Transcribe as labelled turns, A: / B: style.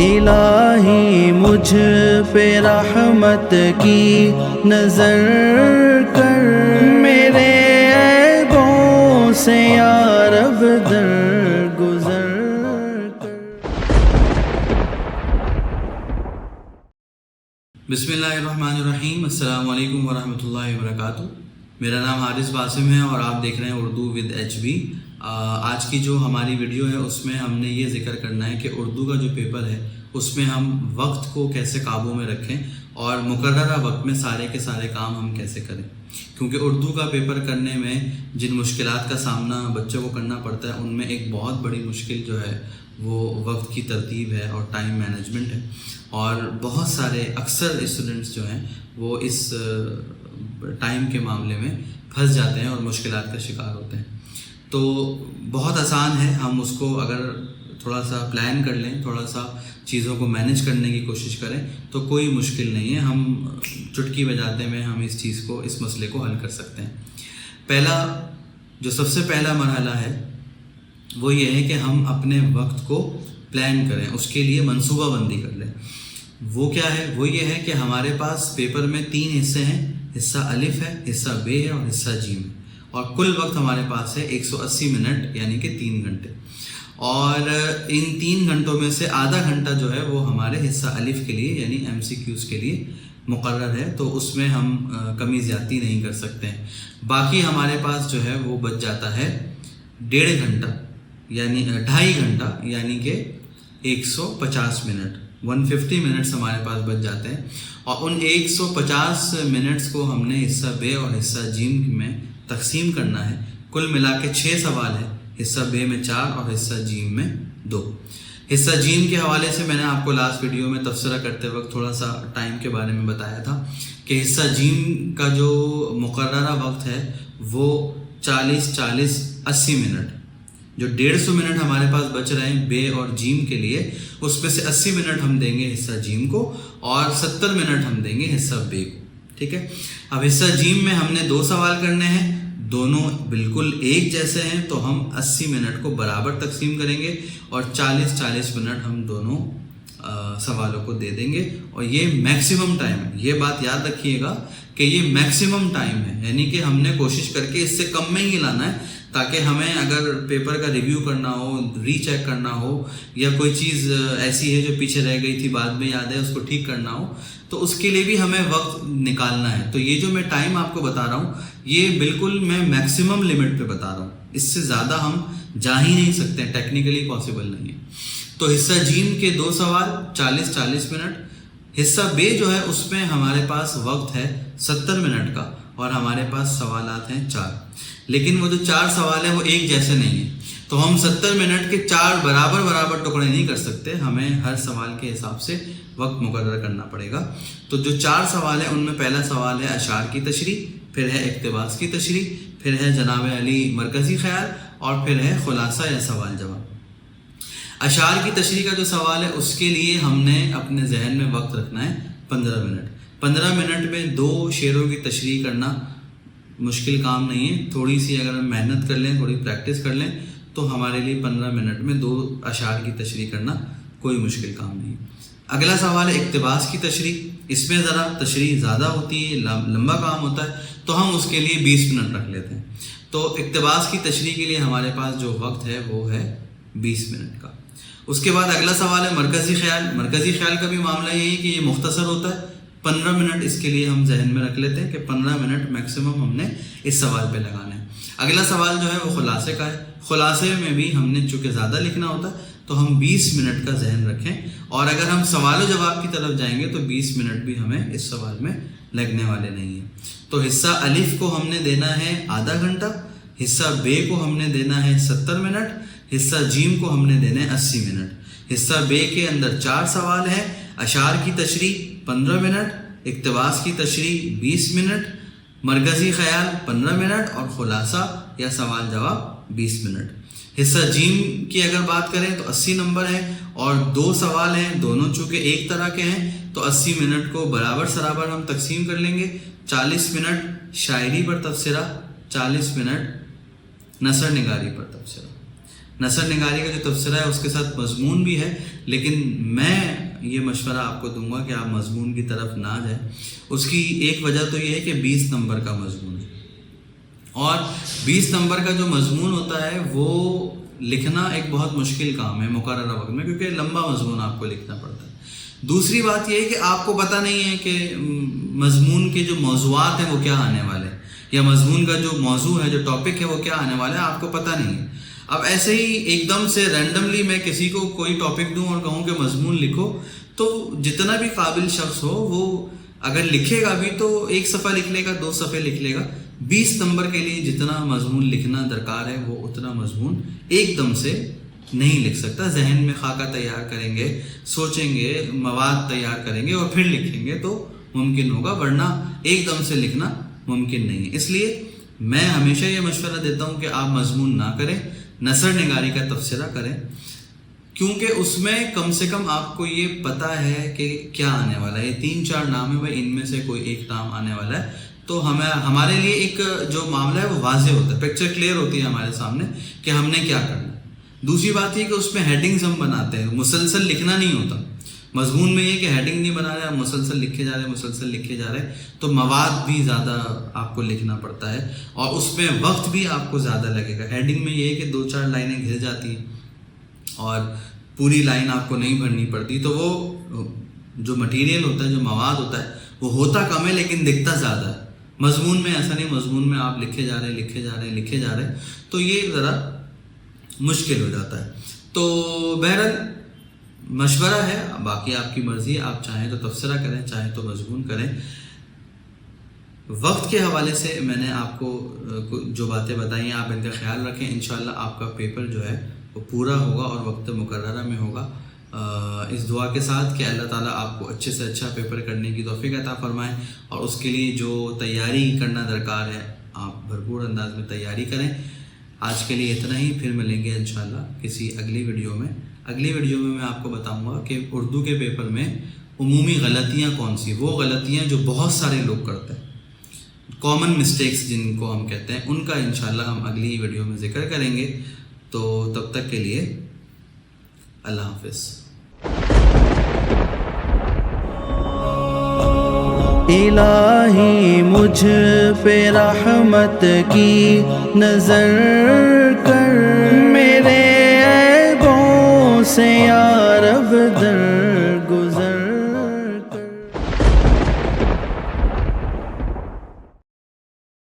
A: الہی مجھ پہ رحمت کی نظر کر، میرے عیبوں سے یا رب درگزر کر۔
B: بسم اللہ الرحمن الرحیم۔ السلام علیکم ورحمۃ اللہ وبرکاتہ۔ میرا نام حارث باسم ہے اور آپ دیکھ رہے ہیں اردو ود ایچ بی۔ آج کی جو ہماری ویڈیو ہے اس میں ہم نے یہ ذکر کرنا ہے کہ اردو کا جو پیپر ہے اس میں ہم وقت کو کیسے قابو میں رکھیں اور مقررہ وقت میں سارے کے سارے کام ہم کیسے کریں، کیونکہ اردو کا پیپر کرنے میں جن مشکلات کا سامنا بچوں کو کرنا پڑتا ہے ان میں ایک بہت بڑی مشکل جو ہے وہ وقت کی ترتیب ہے اور ٹائم مینجمنٹ ہے، اور بہت سارے اکثر اسٹوڈنٹس جو ہیں وہ اس ٹائم کے معاملے میں پھنس جاتے ہیں اور مشکلات کا شکار ہوتے ہیں۔ تو بہت آسان ہے، ہم اس کو اگر تھوڑا سا پلان کر لیں، تھوڑا سا چیزوں کو مینیج کرنے کی کوشش کریں تو کوئی مشکل نہیں ہے، ہم چٹکی بجاتے میں ہم اس مسئلے کو حل کر سکتے ہیں۔ جو سب سے پہلا مرحلہ ہے وہ یہ ہے کہ ہم اپنے وقت کو پلان کریں، اس کے لیے منصوبہ بندی کر لیں۔ وہ کیا ہے؟ وہ یہ ہے کہ ہمارے پاس پیپر میں 3 حصے ہیں، حصہ الف ہے، حصہ ب ہے اور حصہ جیم ہے، اور کل وقت ہمارے پاس ہے 180 منٹ یعنی کہ 3 گھنٹے، اور ان 3 گھنٹوں میں سے آدھا گھنٹہ جو ہے وہ ہمارے حصہ الف کے لیے یعنی MCQs کے لیے مقرر ہے، تو اس میں ہم کمی زیادتی نہیں کر سکتے ہیں۔ باقی ہمارے پاس جو ہے وہ بچ جاتا ہے 1.5 گھنٹہ یعنی 2.5 گھنٹہ یعنی کہ 150 منٹ، 150 منٹس ہمارے پاس بچ جاتے ہیں، اور ان 150 منٹس کو ہم نے حصہ ب اور حصہ جیم میں تقسیم کرنا ہے۔ کل ملا کے 6 سوال ہیں، حصہ ب میں 4 اور حصہ جیم میں 2۔ حصہ جیم کے حوالے سے میں نے آپ کو لاسٹ ویڈیو میں تبصرہ کرتے وقت تھوڑا سا ٹائم کے بارے میں بتایا تھا کہ حصہ جیم کا جو مقررہ وقت ہے وہ 40-40-80 منٹ، جو 150 منٹ ہمارے پاس بچ رہے ہیں بے اور جیم کے لیے، اس میں سے 80 منٹ ہم دیں گے حصہ جیم کو اور 70 منٹ ہم دیں گے حصہ بے کو، ٹھیک ہے۔ اب حصہ جیم میں ہم نے 2 سوال کرنے ہیں، دونوں بالکل ایک جیسے ہیں، تو ہم 80 منٹ کو برابر تقسیم کریں گے اور 40-40 منٹ ہم دونوں سوالوں کو دے دیں گے، اور یہ میکسیمم ٹائم ہے۔ یہ بات یاد رکھیے گا کہ یہ میکسیمم ٹائم ہے، یعنی کہ ہم نے کوشش کر کے اس سے کم میں ہی لانا ہے، تاکہ ہمیں اگر پیپر کا ریویو کرنا ہو، ری چیک کرنا ہو، یا کوئی چیز ایسی ہے جو پیچھے رہ گئی تھی بعد میں یاد ہے اس کو ٹھیک کرنا ہو، تو اس کے لیے بھی ہمیں وقت نکالنا ہے۔ تو یہ جو میں ٹائم آپ کو بتا رہا ہوں یہ بالکل میں میکسیمم لمٹ پہ بتا رہا ہوں، اس سے زیادہ ہم جا ہی نہیں سکتے، ٹیکنیکلی پاسبل نہیں ہے۔ تو حصہ جیم کے 2 سوال 40-40 منٹ، حصہ بے جو ہے اس میں ہمارے پاس وقت ہے 70 منٹ کا اور ہمارے پاس سوالات ہیں 4، لیکن وہ جو 4 سوال ہیں وہ ایک جیسے نہیں ہیں، تو ہم 70 منٹ کے 4 برابر ٹکڑے نہیں کر سکتے، ہمیں ہر سوال کے حساب سے وقت مقرر کرنا پڑے گا۔ تو جو 4 سوال ہیں ان میں پہلا سوال ہے اشعار کی تشریح، پھر ہے اقتباس کی تشریح، پھر ہے جناب علی مرکزی خیال، اور پھر ہے خلاصہ یا سوال جواب۔ اشعار کی تشریح کا جو سوال ہے اس کے لیے ہم نے اپنے ذہن میں وقت رکھنا ہے 15 منٹ۔ 15 منٹ میں 2 شعروں کی تشریح کرنا مشکل کام نہیں ہے، تھوڑی سی اگر ہم محنت کر لیں، تھوڑی پریکٹس کر لیں تو ہمارے لیے 15 منٹ میں 2 اشعار کی تشریح کرنا کوئی مشکل کام نہیں ہے۔ اگلا سوال ہے اقتباس کی تشریح، اس میں ذرا تشریح زیادہ ہوتی ہے، لمبا کام ہوتا ہے، تو ہم اس کے لیے 20 منٹ رکھ لیتے ہیں۔ تو اقتباس کی تشریح کے لیے ہمارے پاس جو وقت ہے وہ ہے 20 منٹ کا۔ اس کے بعد اگلا سوال ہے مرکزی خیال۔ مرکزی خیال کا بھی معاملہ یہی ہے کہ یہ مختصر ہوتا ہے، 15 منٹ اس کے لیے ہم ذہن میں رکھ لیتے ہیں کہ 15 منٹ میکسیمم ہم نے اس سوال پہ لگانا ہے۔ اگلا سوال جو ہے وہ خلاصے کا ہے۔ خلاصے میں بھی ہم نے چونکہ زیادہ لکھنا ہوتا ہے تو ہم 20 منٹ کا ذہن رکھیں، اور اگر ہم سوال و جواب کی طرف جائیں گے تو 20 منٹ بھی ہمیں اس سوال میں لگنے والے نہیں ہیں۔ تو حصہ الف کو ہم نے دینا ہے آدھا گھنٹہ، حصہ بے کو ہم نے دینا ہے 70 منٹ، حصہ جیم کو ہم نے دینا ہے 80 منٹ۔ حصہ بے کے اندر 4 سوال ہیں، اشعار کی تشریح 15 منٹ، اقتباس کی تشریح 20 منٹ، مرکزی خیال 15 منٹ، اور خلاصہ یا سوال جواب 20 منٹ۔ حصہ جیم کی اگر بات کریں تو 80 نمبر ہے اور 2 سوال ہیں، دونوں چونکہ ایک طرح کے ہیں تو 80 منٹ کو برابر سرابر ہم تقسیم کر لیں گے۔ 40 منٹ شاعری پر تبصرہ، 40 منٹ نثر نگاری پر تبصرہ۔ نثر نگاری کا جو تبصرہ ہے اس کے ساتھ مضمون بھی ہے، لیکن میں یہ مشورہ آپ کو دوں گا کہ آپ مضمون کی طرف نہ جائیں۔ اس کی ایک وجہ تو یہ ہے کہ 20 نمبر کا مضمون ہے، اور 20 نمبر کا جو مضمون ہوتا ہے وہ لکھنا ایک بہت مشکل کام ہے مقررہ وقت میں، کیونکہ لمبا مضمون آپ کو لکھنا پڑتا ہے۔ دوسری بات یہ ہے کہ آپ کو پتہ نہیں ہے کہ مضمون کے جو موضوعات ہیں وہ کیا آنے والے ہیں، یا مضمون کا جو موضوع ہے، جو ٹاپک ہے وہ کیا آنے والا ہے، آپ کو پتہ نہیں ہے۔ اب ایسے ہی ایک دم سے رینڈملی میں کسی کو کوئی ٹاپک دوں اور کہوں کہ مضمون لکھو، تو جتنا بھی قابل شخص ہو وہ اگر لکھے گا بھی تو 1 صفحہ لکھ لے گا، 2 صفحے لکھ لے گا۔ 20 نمبر کے لیے جتنا مضمون لکھنا درکار ہے وہ اتنا مضمون ایک دم سے نہیں لکھ سکتا۔ ذہن میں خاکہ تیار کریں گے، سوچیں گے، مواد تیار کریں گے اور پھر لکھیں گے تو ممکن ہوگا، ورنہ ایک دم سے لکھنا ممکن نہیں ہے۔ اس لیے میں ہمیشہ یہ مشورہ دیتا ہوں کہ آپ مضمون نہ کریں، نثر نگاری کا تبصرہ کریں، کیونکہ اس میں کم سے کم آپ کو یہ پتہ ہے کہ کیا آنے والا ہے۔ یہ 3-4 نام ہے بھائی، ان میں سے کوئی ایک نام آنے والا ہے، تو ہمارے لیے ایک جو معاملہ ہے وہ واضح ہوتا ہے، پکچر کلیئر ہوتی ہے ہمارے سامنے کہ ہم نے کیا کرنا ہے۔ دوسری بات یہ کہ اس میں ہیڈنگز ہم بناتے ہیں، مسلسل لکھنا نہیں ہوتا۔ مضمون میں یہ کہ ہیڈنگ نہیں بنا رہے، ہم مسلسل لکھے جا رہے ہیں، تو مواد بھی زیادہ آپ کو لکھنا پڑتا ہے اور اس میں وقت بھی آپ کو زیادہ لگے گا۔ ہیڈنگ میں یہ ہے کہ 2-4 لائنیں گھر جاتی ہیں اور پوری لائن آپ کو نہیں بھرنی پڑتی، تو وہ جو مٹیریل ہوتا ہے، جو مواد ہوتا ہے وہ ہوتا کم ہے لیکن دکھتا زیادہ ہے۔ مضمون میں ایسا نہیں، مضمون میں آپ لکھے جا رہے ہیں تو یہ ذرا مشکل ہو جاتا ہے۔ تو بہرحال مشورہ ہے، باقی آپ کی مرضی ہے، آپ چاہیں تو تبصرہ کریں، چاہیں تو مضمون کریں۔ وقت کے حوالے سے میں نے آپ کو جو باتیں بتائی ہیں آپ ان کا خیال رکھیں، انشاءاللہ آپ کا پیپر جو ہے وہ پورا ہوگا اور وقت مقررہ میں ہوگا۔ اس دعا کے ساتھ کہ اللہ تعالیٰ آپ کو اچھے سے اچھا پیپر کرنے کی توفیق عطا فرمائیں، اور اس کے لیے جو تیاری کرنا درکار ہے آپ بھرپور انداز میں تیاری کریں۔ آج کے لیے اتنا ہی، پھر ملیں گے انشاءاللہ کسی اگلی ویڈیو میں۔ اگلی ویڈیو میں میں آپ کو بتاؤں گا کہ اردو کے پیپر میں عمومی غلطیاں کون سی، وہ غلطیاں جو بہت سارے لوگ کرتے ہیں، کامن مسٹیکس جن کو ہم کہتے ہیں، ان کا انشاءاللہ ہم اگلی ویڈیو میں ذکر کریں گے۔ تو تب تک کے لیے اللہ حافظ۔
A: الہی مجھ پہ رحمت کی نظر کر، میرے عیبوں سے یا رب در